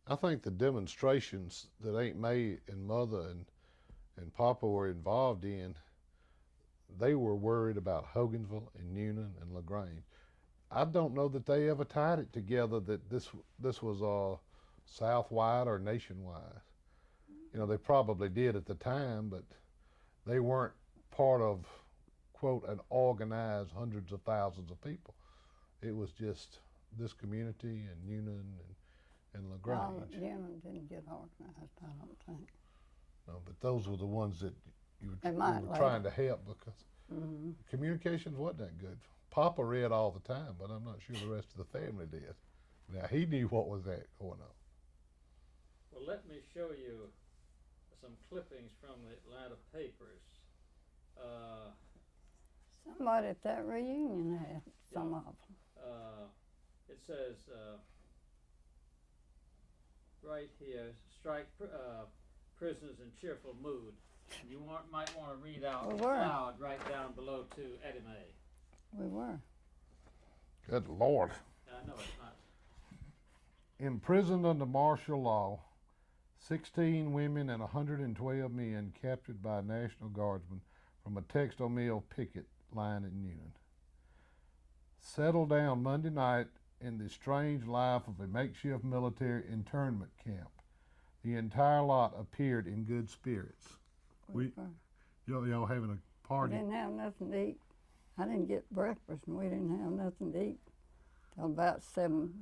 I think the demonstrations that Aunt May and Mother and Papa were involved in, they were worried about Hogansville and Newnan and LaGrange. I don't know that they ever tied it together that this was Southwide or nationwide. You know, they probably did at the time, but they weren't part of, quote, an organized hundreds of thousands of people. It was just this community and Newnan and LaGrange. No, Newnan didn't get organized, I don't think. No, but those were the ones that you were later. trying to help because communications wasn't that good. Papa read all the time, but I'm not sure the rest of the family did. Now, he knew what was that going on. Well, let me show you some clippings from the Atlanta papers. Somebody at that reunion had some of them. It says right here, strike prisoners in cheerful mood. You might want to read out loud right down below to Eddie Mae. We were. Good Lord. I know it's not. Imprisoned under martial law, 16 women and 112 men captured by National Guardsmen from a textile mill picket line in Newnan. Settled down Monday night in the strange life of a makeshift military internment camp. The entire lot appeared in good spirits. Y'all having a party? We didn't have nothing to eat. I didn't get breakfast, and we didn't have nothing to eat till about 7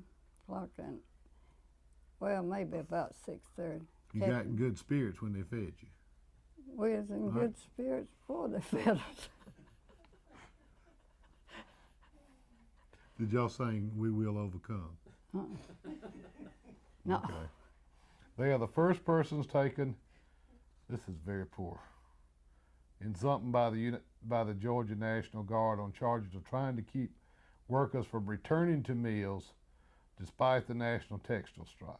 o'clock, and well, maybe about 6:30. You got in good spirits when they fed you? We was in good spirits before they fed us. Did y'all sing "We Will Overcome"? No. Okay. They are the first persons taken. This is very poor. In something by the Georgia National Guard on charges of trying to keep workers from returning to mills despite the national textile strike.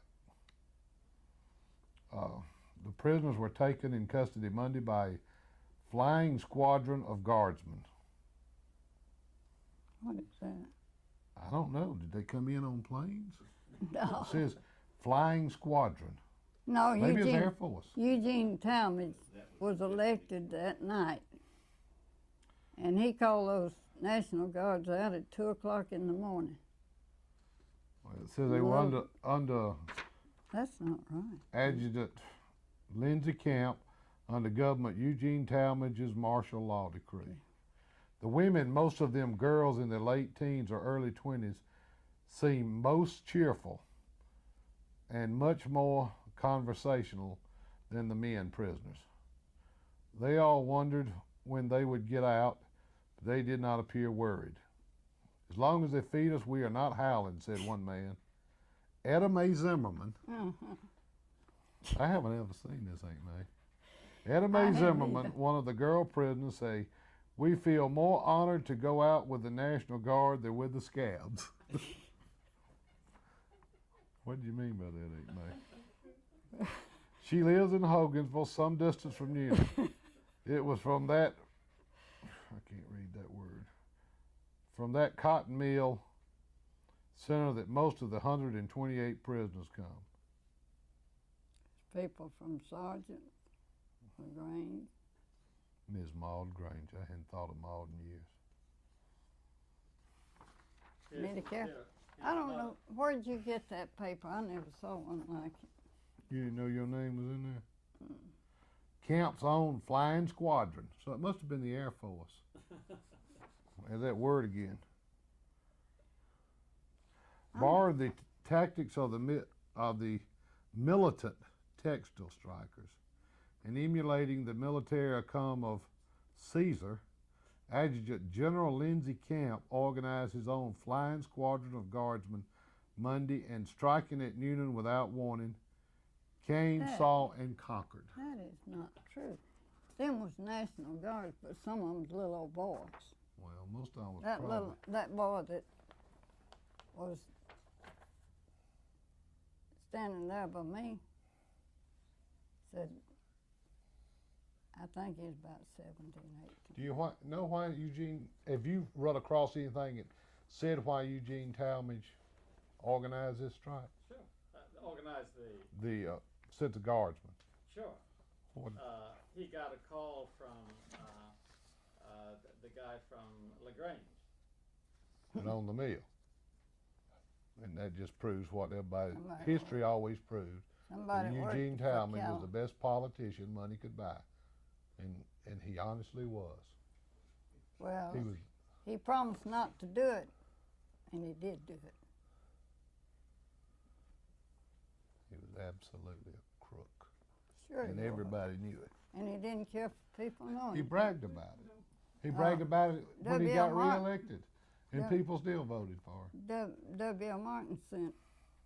The prisoners were taken in custody Monday by a flying squadron of guardsmen. What is that? I don't know. Did they come in on planes? No. It says flying squadron. No, Maybe it's Air Force. Eugene Talmadge was elected that night, and he called those National Guards out at 2 o'clock in the morning. Well, it says they were under That's not right. Adjutant Lindsey Camp under Governor Eugene Talmadge's martial law decree. The women, most of them girls in their late teens or early 20s, seemed most cheerful and much more conversational than the men prisoners. They all wondered when they would get out, but they did not appear worried. As long as they feed us, we are not howling, said one man. Etta Mae Zimmerman. I haven't ever seen this, Aunt May. Etta Mae Zimmerman, one of the girl prisoners, say, "We feel more honored to go out with the National Guard than with the scabs." What do you mean by that, Aunt May? She lives in Hogansville, some distance from Newnan. It was from that, I can't read that word, from that cotton mill center that most of the 128 prisoners come. People from Sergeant, LaGrange. Ms. Maud Grange. I hadn't thought of Maud in years. Medicare. I don't know, where did you get that paper? I never saw one like it. You didn't know your name was in there? Camp's own flying squadron. So it must have been the Air Force. There's that word again. Borrowed the tactics of the militant textile strikers and emulating the military outcome of Caesar, Adjutant General Lindsey Camp organized his own flying squadron of guardsmen Monday and striking at Newnan without warning, came, saw, and conquered. That is not true. Them was National Guards, but some of them's little old boys. Well, most of them was That boy that was standing there by me said, I think he's about 17, 18. Do you know why Eugene, have you run across anything that said why Eugene Talmadge organized this strike? Sure. organized sent the guardsmen. Sure. What, He got a call from the guy from LaGrange. and on the mill. And that just proves what everybody, Somebody- history always proves. Somebody that worked Eugene for Talmadge was Cal. the best politician money could buy. And he honestly was. Well, He was, he promised not to do it, and he did do it. he was absolutely a crook. Sure And he was. everybody knew it. And he didn't care for people knowing He it. bragged about it. He bragged about it when he W. got Martin. reelected. And Yeah. people still voted for him. W.L. Martin sent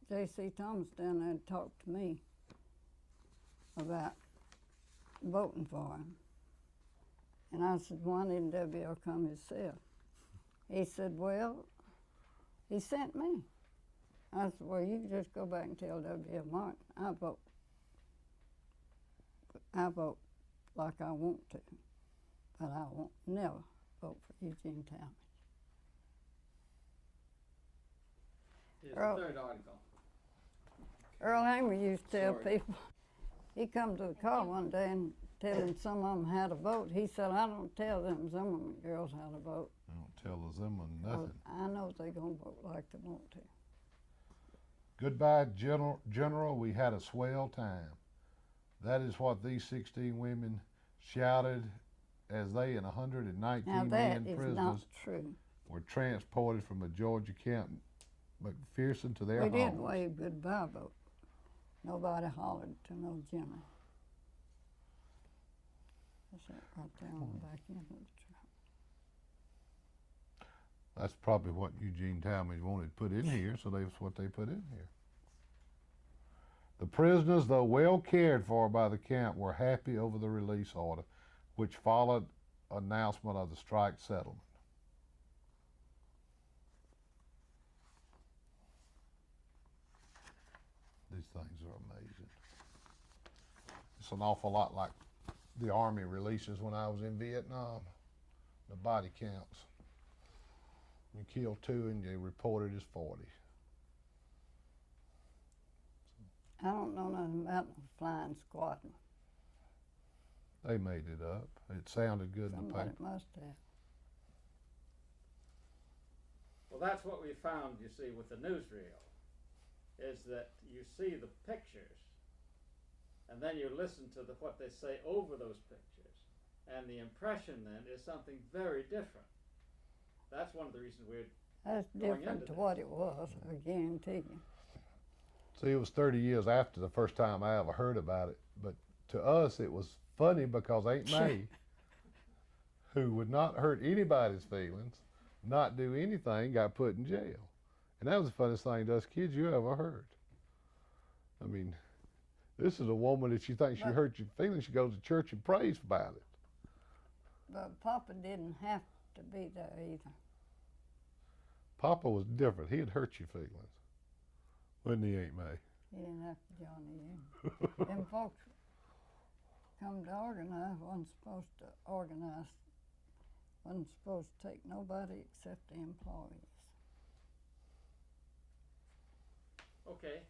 J.C. Thomas down there and talked to me about voting for him. And I said, why didn't W.L. come himself? He said, well, he sent me. I said, well, you can just go back and tell W.L. Martin I vote like I want to, but I won't never vote for Eugene Talmadge. Here's Earl- the third article. Earl Hamer used to tell Sorry. people, he come to the car one day and telling some of them how to vote. He said, I don't tell them Zimmerman girls how to vote. I don't tell the Zimmerman 'cause nothing. I know they're going to vote like they want to. Goodbye, General. We had a swell time. That is what these 16 women shouted as they and 119 Now that men is prisoners not true. were transported from a Georgia camp McPherson to their We did homes. wave goodbye vote. Nobody hollered to no general. That's it right there on the back end of the truck. That's probably what Eugene Talmadge wanted put in here, so that's what they put in here. The prisoners, though well cared for by the camp, were happy over the release order, which followed announcement of the strike settlement. These things are amazing. It's an awful lot like the Army releases when I was in Vietnam, the body counts. You killed 2 and you reported as 40. I don't know nothing about no flying squadron. They made it up. It sounded good in the Somebody paper. must have. Well, that's what we found, you see, with the newsreel, is that you see the pictures, and then you listen to what they say over those pictures, and the impression then is something very different. That's one of the reasons we're That's Going different into to this. what it was, I guarantee you. See, it was 30 years after the first time I ever heard about it, but to us it was funny because Aunt May, who would not hurt anybody's feelings, not do anything, got put in jail. And that was the funniest thing to us kids you ever heard. I mean, this is a woman that you think she But- hurt your feelings, she goes to church and prays about it. But Papa didn't have to be there either. Papa was different. He'd hurt your feelings. Wouldn't he, Aunt May? He didn't have to join in. Them folks come to organize, wasn't supposed to organize, wasn't supposed to take nobody except the employees. okay.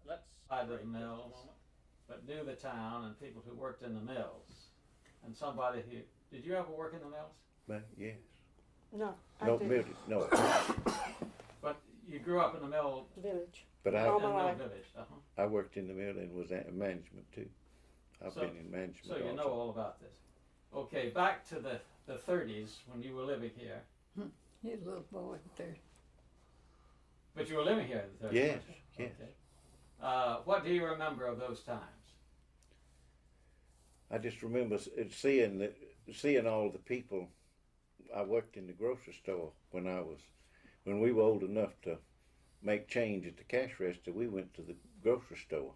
Let's side of the mills, but knew the town and people who worked in the mills, and somebody who did you ever work in the mills? But yes. No, I No, didn't. Milton, no. But you grew up in the mill Village. But Oh, in the my mill life. village. I worked in the mill and was at management too. I've So- been in management So you know also. all about this. Okay, back to the 30s when you were living here. He's a little boy there. But you were living here in the 30s. Yes, weren't you? yes. Okay. What do you remember of those times? I just remember seeing all the people. I worked in the grocery store when we were old enough to make change at the cash register. We went to the grocery store,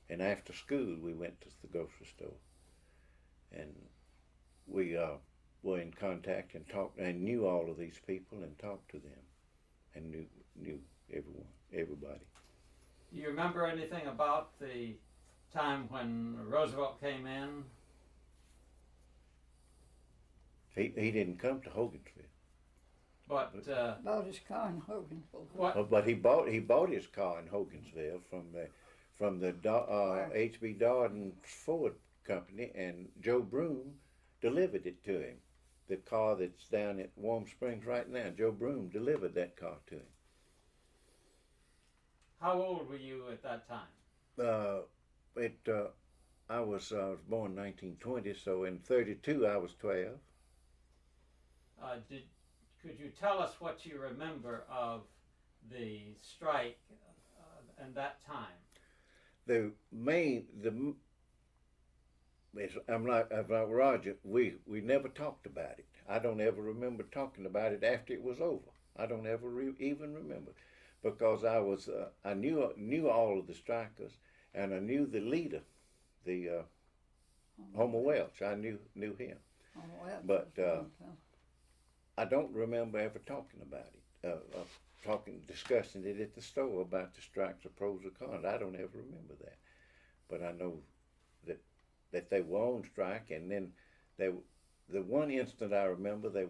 and after school we went to the grocery store, and we were in contact and talked and knew all of these people and talked to them, and knew everybody. Do you remember anything about the time when Roosevelt came in? He didn't come to Hogansville. But Bought his car in Hogansville. what? But he bought his car in Hogansville from the H.B. Darden Ford Company, and Joe Broom delivered it to him. The car that's down at Warm Springs right now, Joe Broom delivered that car to him. How old were you at that time? I was born in 1920, so in 32 I was 12. Could you tell us what you remember of the strike and that time? I'm like Roger. We never talked about it. I don't ever remember talking about it after it was over. I don't ever even remember, because I knew all of the strikers, and I knew the leader, the Homer Welch. I knew him, but I don't remember ever talking about it, discussing it at the store about the strikes, the pros or cons. I don't ever remember that, but I know that they were on strike, and then the one instant I remember, they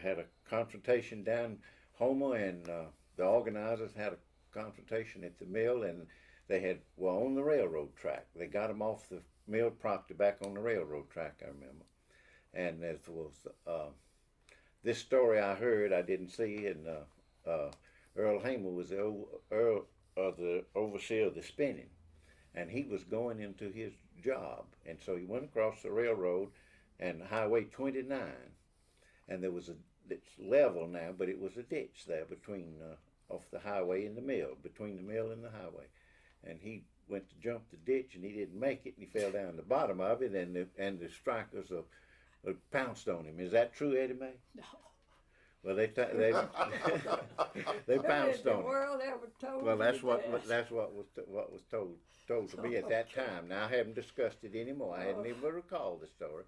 had a confrontation down Homer, and the organizers had a confrontation at the mill, and they were on the railroad track. They got them off the mill property back on the railroad track, I remember. And there was this story I heard, I didn't see, and Earl Hamer was the overseer of the spinning, and he was going into his job, and so he went across the railroad and Highway 29, and it's level now, but it was a ditch there between off the highway and the mill, between the mill and the highway, and he went to jump the ditch, and he didn't make it, and he fell down the bottom of it, and the strikers pounced on him. Is that true, Eddie Mae? No. Well, they pounced on him. World ever told Well, that's you what that? was told to me at that time. Now I haven't discussed it anymore. I hadn't even recalled the story,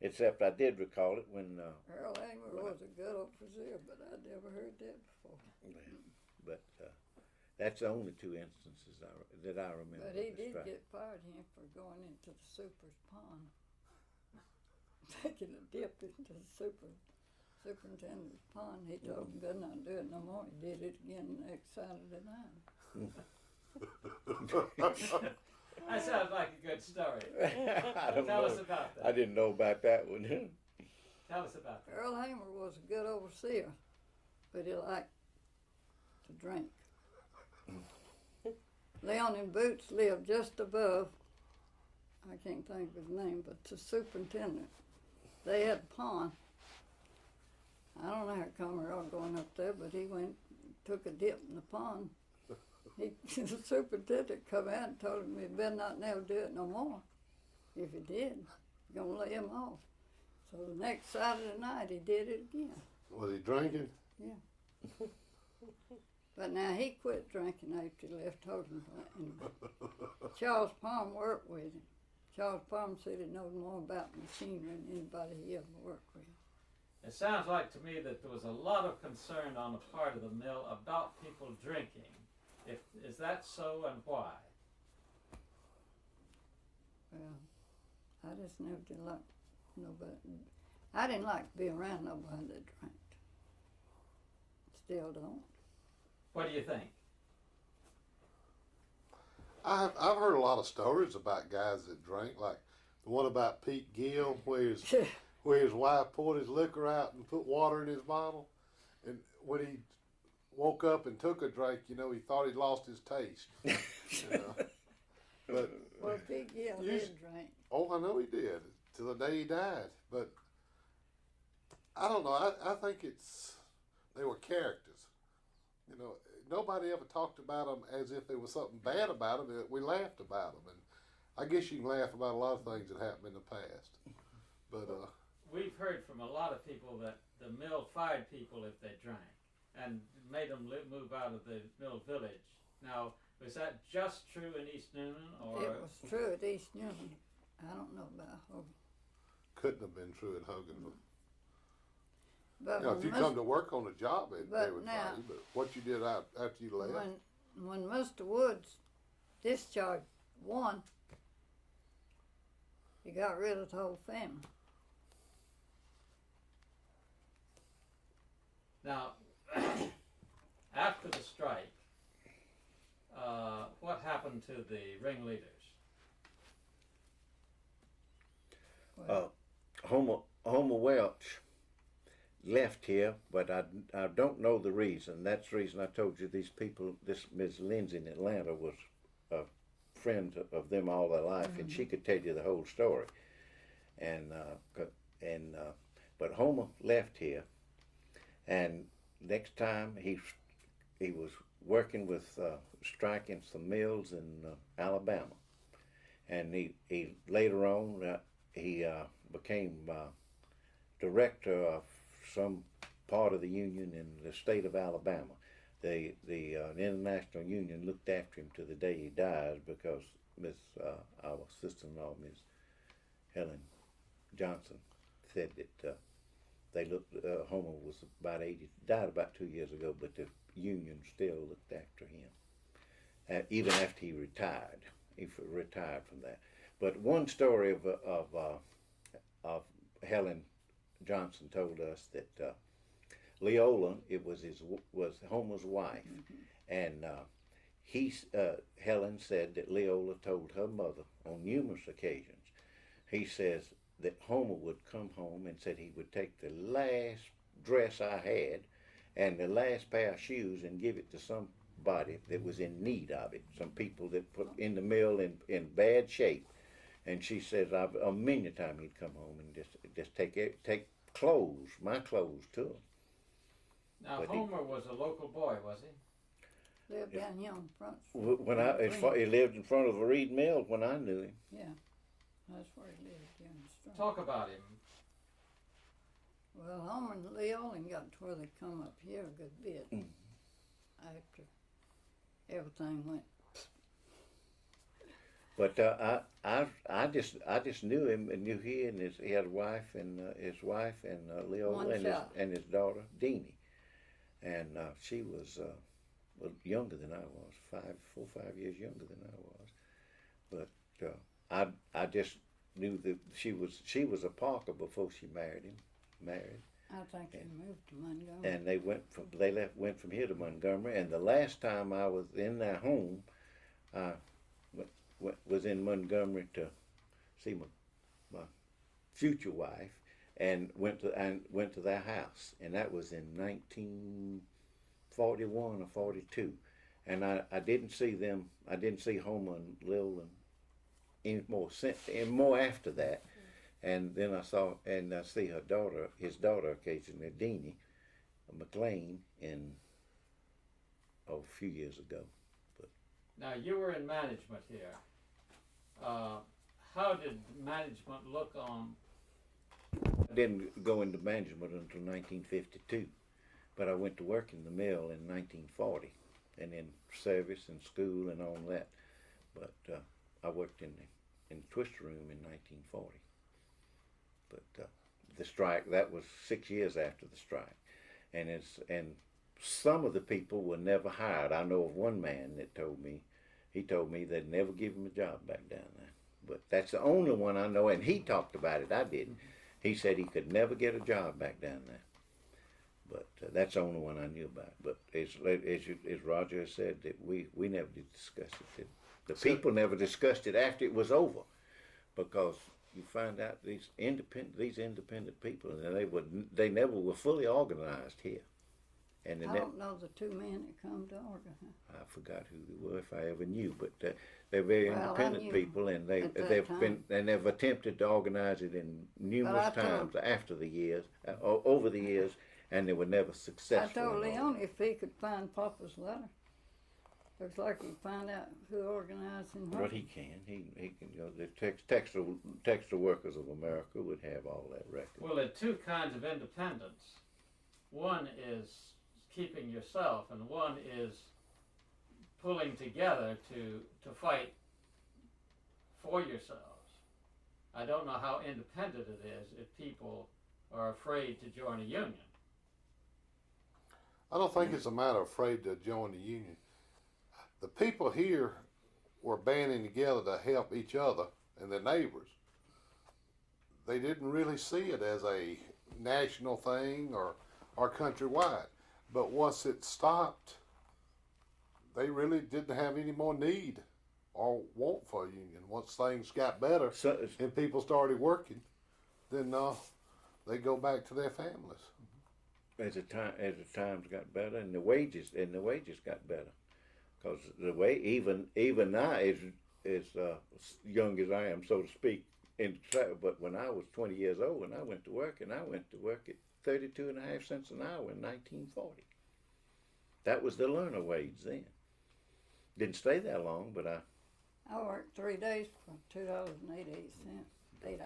except I did recall it when. Earl Hamer was a good officer, but I'd never heard that before. But that's the only two instances that I remember. But he did get fired here for going into the super's pond, taking a dip into the superintendent's pond. He told him better not do it no more. He did it again next Saturday night. That sounds like a good story. Tell us about that. I didn't know about that one. Tell us about that. Earl Hamer was a good overseer, but he liked to drink. Leon and Boots lived just above, I can't think of his name, but the superintendent. They had a pond. I don't know how come we're all going up there, but he went, took a dip in the pond. The superintendent come out and told him he better not never do it no more. If he did, he's gonna lay him off. So the next Saturday night he did it again. Was he drinking? Yeah. But now he quit drinking after he left Hogan. Charles Palm worked with him. Charles Palm said he knows more about machinery than anybody he ever worked with. It sounds like to me that there was a lot of concern on the part of the mill about people drinking. Is that so, and why? Well, I just never did like nobody. I didn't like to be around nobody that drank. Still don't. What do you think? I've heard a lot of stories about guys that drink, like the one about Pete Gill, where his wife poured his liquor out and put water in his bottle, and when he woke up and took a drink, he thought he'd lost his taste. But well, Pete Gill did drink. Oh, I know he did, till the day he died. But I don't know. I think they were characters. Nobody ever talked about them as if there was something bad about them. We laughed about them, and I guess you can laugh about a lot of things that happened in the past. But we've heard from a lot of people that the mill fired people if they drank, and made them move out of the mill village. Now, was that just true in East Newnan, or it was true at East Newnan? I don't know about Hogan. Couldn't have been true in Hogan. But if you come to work on a job, they would fire you. But what you did after you left. When Mr. Woods discharged one, he got rid of the whole family. Now, after the strike, what happened to the ringleaders? Homer Welch left here, but I don't know the reason. That's the reason I told you these people, this Ms. Lindsay in Atlanta was a friend of them all their life, and she could tell you the whole story. But Homer left here, and next time he was working with striking some mills in Alabama, and he later on he became director of some part of the union in the state of Alabama. The International Union looked after him to the day he died because our sister-in-law, Miss Helen Johnson, said that they looked. Homer was about 80, died about 2 years ago, but the union still looked after him, even after he retired. He retired from that. But one story of Helen Johnson told us that Leola, was Homer's wife, and Helen said that Leola told her mother on numerous occasions. He says that Homer would come home and said he would take the last dress I had and the last pair of shoes and give it to somebody that was in need of it. Some people that put in the mill in bad shape. And she says a million times he'd come home and just take clothes, my clothes to him. Now, But Homer was a local boy, was he? Lived down here on Front He lived in front of a reed mill when I knew him. Yeah, that's where he lived here in the strike. Talk about him. Well, Homer and Leola got to where they come up here a good bit after everything went. But I just knew him and knew he and he had a wife and his wife and Leola and his daughter Deanie, and she was younger than I was, 4 or 5 years younger than I was. But I just knew that she was a Parker before she married him. I think they moved to Montgomery. And they went from here to Montgomery. And the last time I was in their home, was in Montgomery to see my future wife, and went to their house, and that was in 1941 or 42, and I didn't see them. I didn't see Homer and Lil and more after that, and then I see his daughter occasionally, Deanie McLean, a few years ago. Now, you were in management here. How did management look on? I didn't go into management until 1952, but I went to work in the mill in 1940, and in service and school and all that. But I worked in the twister room in 1940. But the strike, that was 6 years after the strike, and some of the people were never hired. I know of one man that told me they'd never give him a job back down there. But that's the only one I know, and he talked about it. I didn't. He said he could never get a job back down there. But that's the only one I knew about. But as Roger has said, that we never did discuss it. The people never discussed it after it was over, because you find out these independent people, and they never were fully organized here. And I don't know the two men that come to order. I forgot who they were, if I ever knew, but they're very independent people, and they've attempted to organize it in numerous times after the years, over the years, and they were never successful. I told Leon if he could find Papa's letter. Looks like he find out who organized him. But he can. He can. The textile workers of America would have all that record. Well, there are two kinds of independence. One is keeping yourself, and one is pulling together to fight for yourselves. I don't know how independent it is if people are afraid to join a union. I don't think it's a matter of afraid to join the union. The people here were banding together to help each other and their neighbors. They didn't really see it as a national thing or countrywide. But once it stopped, they really didn't have any more need or want for a union. Once things got better So, and people started working, then they go back to their families. as the times got better, and the wages got better, because the way even now, as young as I am, so to speak, but when I was 20 years old, when I went to work, and I went to work at 32.5 cents an hour in 1940. That was the learner wage then. Didn't stay that long, but I worked 3 days for $2.88, $8.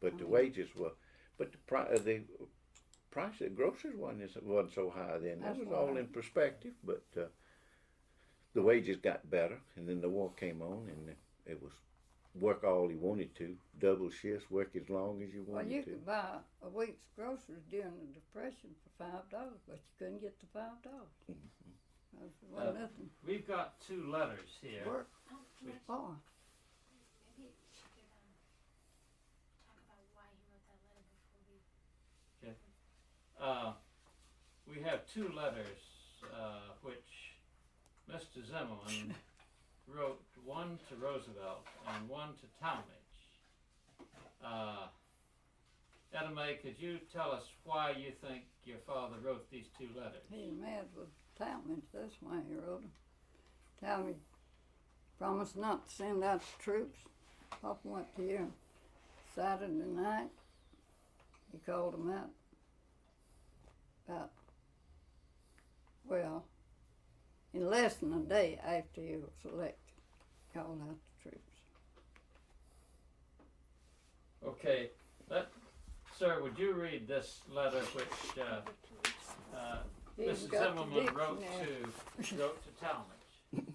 but the wages were, but the price of groceries wasn't so high then. That That's was all right. in perspective, but the wages got better, and then the war came on, and it was work all you wanted to, double shifts, work as long as you Well, wanted you to. could buy a week's groceries during the Depression for $5, but you couldn't get the $5. That wasn't nothing. We've got two letters here. Work Which- for. Maybe she could talk about why he wrote that letter before we. We have two letters which Mr. Zimmerman wrote, one to Roosevelt and one to Talmadge. Etta Mae, could you tell us why you think your father wrote these two letters? He was mad with Talmadge, that's why he wrote them. Talmadge promised not to send out the troops. Papa went to here Saturday night. He called them out about, well, in less than a day after he was elected, called out the troops. Okay, sir, would you read this letter which He's Mrs. got the Zimmerman wrote dictionary. to Talmadge?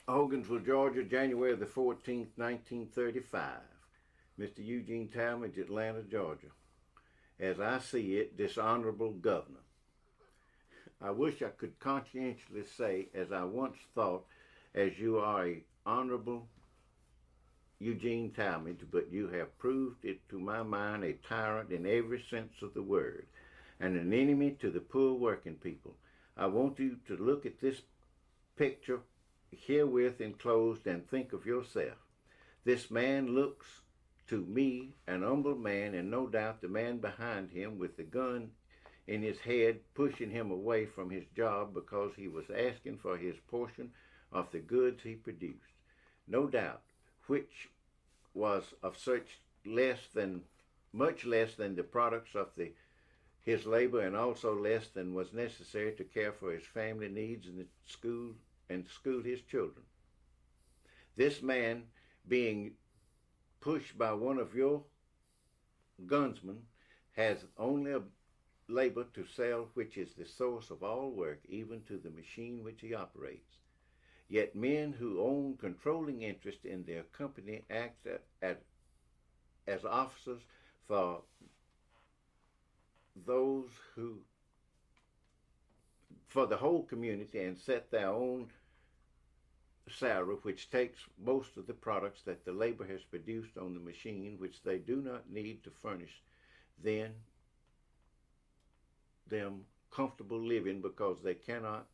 Hogansville, Georgia, January the 14th, 1935. Mr. Eugene Talmadge, Atlanta, Georgia. As I see it, dishonorable governor. I wish I could conscientiously say, as I once thought, as you are a honorable Eugene Talmadge, but you have proved it to my mind a tyrant in every sense of the word, and an enemy to the poor working people. I want you to look at this picture herewith enclosed and think of yourself. This man looks to me an humble man, and no doubt the man behind him with the gun in his head pushing him away from his job because he was asking for his portion of the goods he produced. No doubt, which was of much less than the products of his labor, and also less than was necessary to care for his family needs and school his children. This man, being pushed by one of your gunsmen, has only a labor to sell which is the source of all work, even to the machine which he operates. Yet men who own controlling interest in their company act as officers for the whole community, and set their own salary, which takes most of the products that the labor has produced on the machine, which they do not need to furnish them comfortable living, because they cannot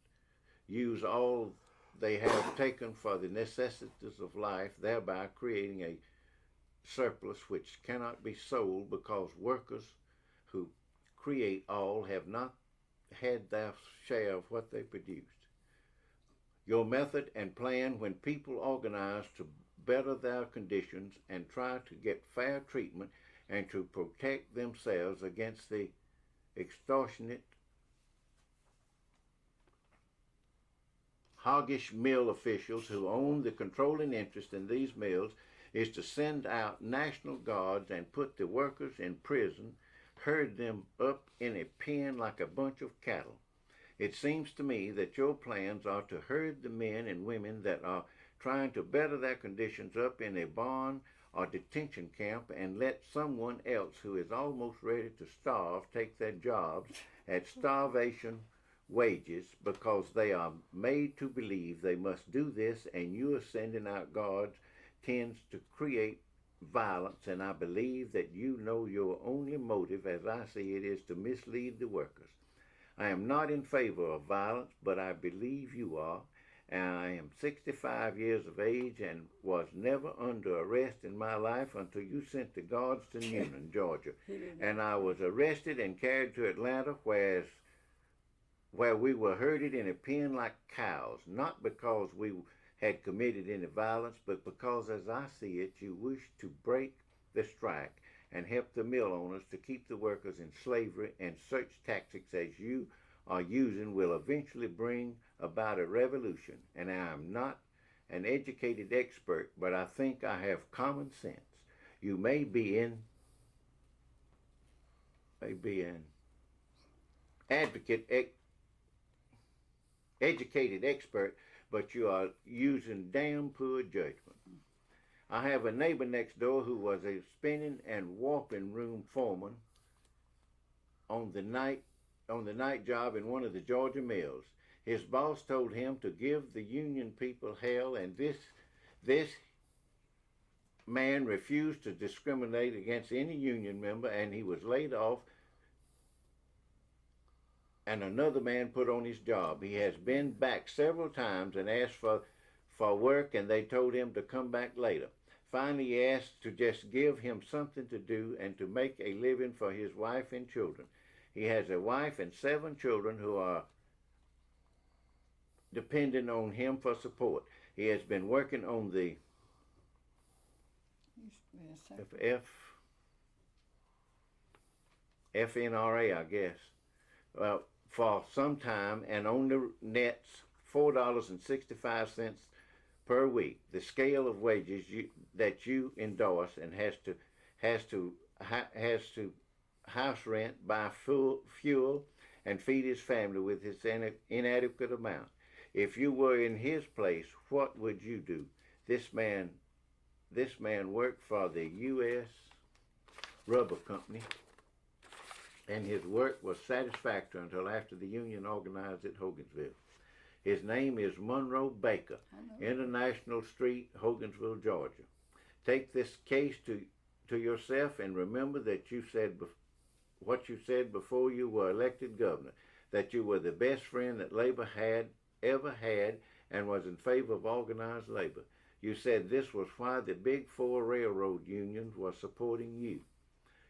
use all they have taken for the necessities of life, thereby creating a surplus which cannot be sold, because workers who create all have not had their share of what they produced. Your method and plan, when people organize to better their conditions and try to get fair treatment and to protect themselves against the extortionate, hoggish mill officials who own the controlling interest in these mills, is to send out National Guards and put the workers in prison, herd them up in a pen like a bunch of cattle. It seems to me that your plans are to herd the men and women that are trying to better their conditions up in a barn or detention camp, and let someone else who is almost ready to starve take their jobs at starvation wages, because they are made to believe they must do this, and you are sending out guards tends to create violence, and I believe that you know your only motive, as I see it, is to mislead the workers. I am not in favor of violence, but I believe you are, and I am 65 years of age and was never under arrest in my life until you sent the guards to Newnan, Georgia. And I was arrested and carried to Atlanta, where we were herded in a pen like cows, not because we had committed any violence, but because, as I see it, you wished to break the strike and help the mill owners to keep the workers in slavery, and such tactics as you are using will eventually bring about a revolution. And I am not an educated expert, but I think I have common sense. You may be an educated expert, but you are using damn poor judgment. I have a neighbor next door who was a spinning and warping room foreman on the night job in one of the Georgia mills. His boss told him to give the union people hell, and this man refused to discriminate against any union member, and he was laid off, and another man put on his job. He has been back several times and asked for work, and they told him to come back later. Finally, he asked to just give him something to do and to make a living for his wife and children. He has a wife and 7 children who are depending on him for support. He has been working on the FNRA, I guess, for some time, and on the nets $4.65 per week. The scale of wages that you endorse, and has to house rent, buy fuel, and feed his family with his inadequate amount. If you were in his place, what would you do? This man worked for the U.S. Rubber Company, and his work was satisfactory until after the union organized at Hogansville. His name is Monroe Baker, International Street, Hogansville, Georgia. Take this case to yourself, and remember that you said what you said before you were elected governor, that you were the best friend that labor had ever had and was in favor of organized labor. You said this was why the Big 4 railroad unions were supporting you.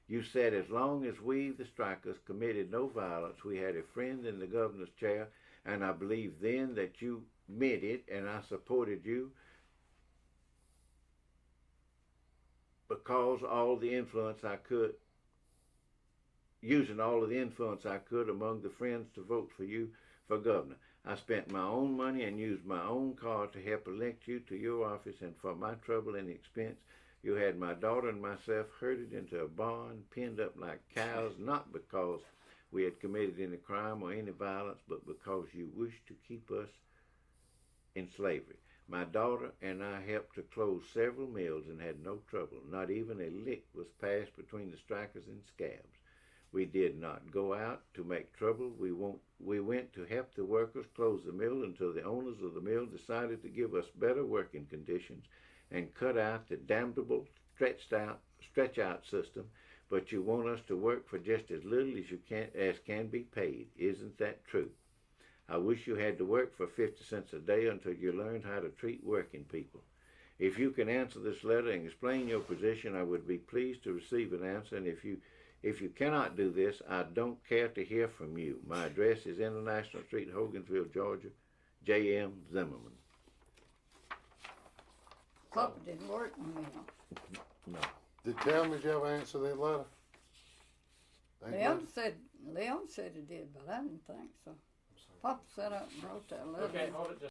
You said as long as we, the strikers, committed no violence, we had a friend in the governor's chair, and I believe then that you meant it, and I supported you because all the influence I could, using all of the influence I could among the friends to vote for you for governor. I spent my own money and used my own car to help elect you to your office, and for my trouble and expense, you had my daughter and myself herded into a barn, pinned up like cows, not because we had committed any crime or any violence, but because you wished to keep us in slavery. My daughter and I helped to close several mills and had no trouble. Not even a lick was passed between the strikers and scabs. We did not go out to make trouble. We went to help the workers close the mill until the owners of the mill decided to give us better working conditions and cut out the damnable stretch-out system. But you want us to work for just as little as can be paid. Isn't that true? I wish you had to work for 50 cents a day until you learned how to treat working people. If you can answer this letter and explain your position, I would be pleased to receive an answer. And if you cannot do this, I don't care to hear from you. My address is International Street, Hogansville, Georgia. J.M. Zimmerman. Papa didn't work in the mill. No. Did Talmadge ever answer that letter? Leon said he did, but I didn't think so. Papa sat up and wrote that letter. Okay, hold it just